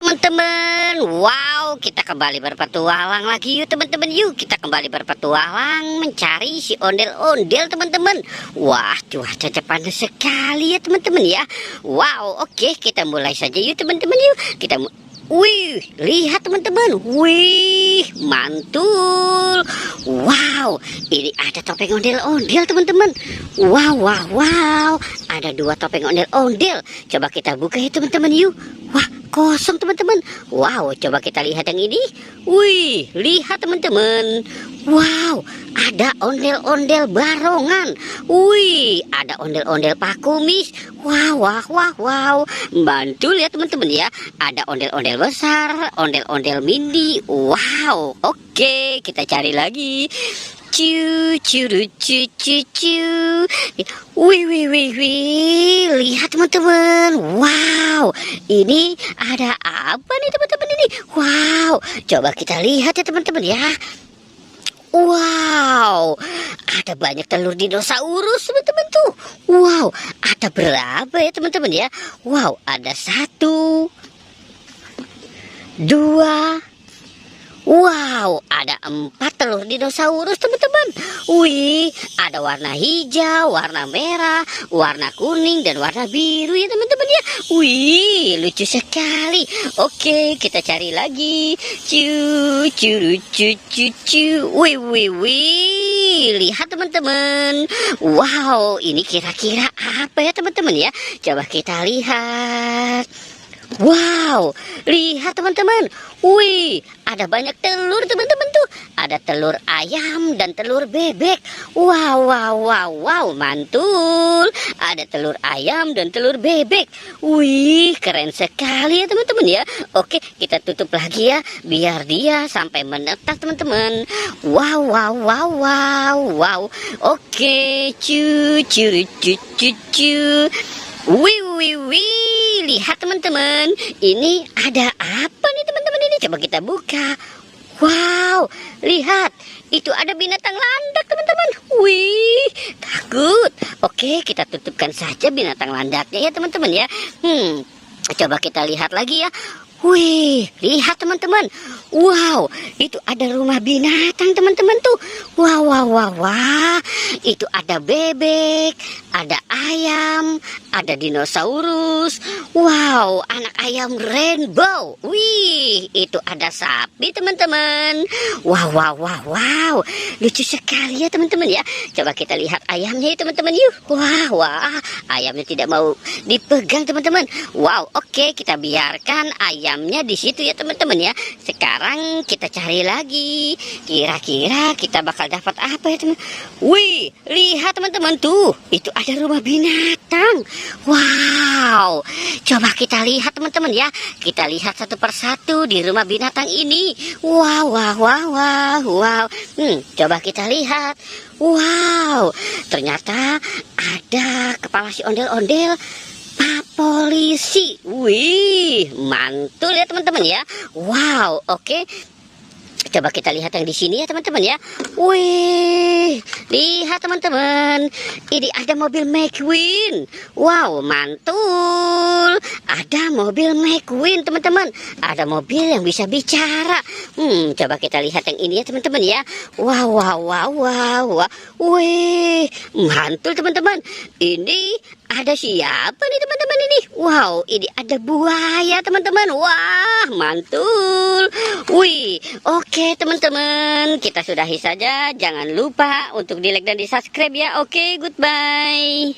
Teman-teman, wow, kita kembali berpetualang lagi yuk teman-teman. Yuk kita kembali berpetualang mencari si ondel-ondel teman-teman. Wah, cuaca panas sekali ya teman-teman ya. Wow, oke, kita mulai saja yuk teman-teman. Yuk kita wih, lihat teman-teman. Wih, mantul. Wow, ini ada topeng ondel-ondel teman-teman. Wow, wow, wow. Ada dua topeng ondel-ondel. Coba kita buka ya teman-teman yuk. Wah, kosong teman-teman. Wow, coba kita lihat yang ini. Wih, lihat teman-teman. Wow, ada ondel-ondel barongan. Wih, ada ondel-ondel pakumis. Wow, wow, wow, wow. Mantul ya teman-teman ya. Ada ondel-ondel besar, ondel-ondel mini. Wow, oke, kita cari lagi. Wih, lihat teman-teman. Wow, ini ada apa nih teman-teman ini? Wow, coba kita lihat ya teman-teman ya. Wow, ada banyak telur dinosaurus teman-teman tuh. Wow, ada berapa ya teman-teman ya? Wow, ada 1, 2. Wow, ada 4 telur dinosaurus teman-teman. Wih, ada warna hijau, warna merah, warna kuning, dan warna biru ya teman-teman ya. Wih, lucu sekali. Oke, kita cari lagi. Wih, lihat teman-teman. Wow, ini kira-kira apa ya teman-teman ya? Coba kita lihat. Wow, lihat teman-teman. Wih, ada banyak telur teman-teman tuh. Ada telur ayam dan telur bebek. Wow, wow, wow, wow, mantul. Ada telur ayam dan telur bebek. Wih, keren sekali ya teman-teman ya. Oke, kita tutup lagi ya, biar dia sampai menetas teman-teman. Wow, wow, wow, wow, wow. Oke, Wih, lihat teman-teman. Ini ada apa nih teman-teman ini? Coba kita buka. Wow, lihat. Itu ada binatang landak teman-teman. Wih, takut. Oke, kita tutupkan saja binatang landaknya ya teman-teman ya. Coba kita lihat lagi ya. Wih, lihat teman-teman. Wow, itu ada rumah binatang teman-teman tuh. Wow, wow, wow, wow. Itu ada bebek, ada ayam, ada dinosaurus. Wow, anak ayam rainbow. Wih, itu ada sapi teman-teman. Wow, wow, wow, wow. Lucu sekali ya teman-teman ya. Coba kita lihat ayamnya ya teman-teman yuk. Wah, wah, ayamnya tidak mau dipegang teman-teman. Wow, oke, kita biarkan ayamnya di situ ya teman-teman ya. Sekarang kita cari lagi. Kira-kira kita bakal dapat apa ya teman? Wih, lihat teman-teman tuh. Itu ada rumah binatang. Wow, coba kita lihat teman-teman ya. Kita lihat satu persatu di rumah binatang ini. Wow, wow, wow, wow, wow. Coba kita lihat. Wow, ternyata ada kepala si ondel-ondel polisi. Wih, mantul ya teman-teman ya. Wow, oke. Coba kita lihat yang di sini ya teman-teman ya. Wih, lihat teman-teman. Ini ada mobil McQueen. Wow, mantul. Ada mobil McQueen teman-teman. Ada mobil yang bisa bicara. Coba kita lihat yang ini ya teman-teman ya. Wow, wow, wow, wow, wow. Wih, mantul teman-teman. Ini ada siapa nih teman-teman ini? Wow, ini ada buaya teman-teman. Wah, mantul. Wih, oke teman-teman, kita sudahi saja. Jangan lupa untuk di like dan di subscribe ya. Oke, goodbye.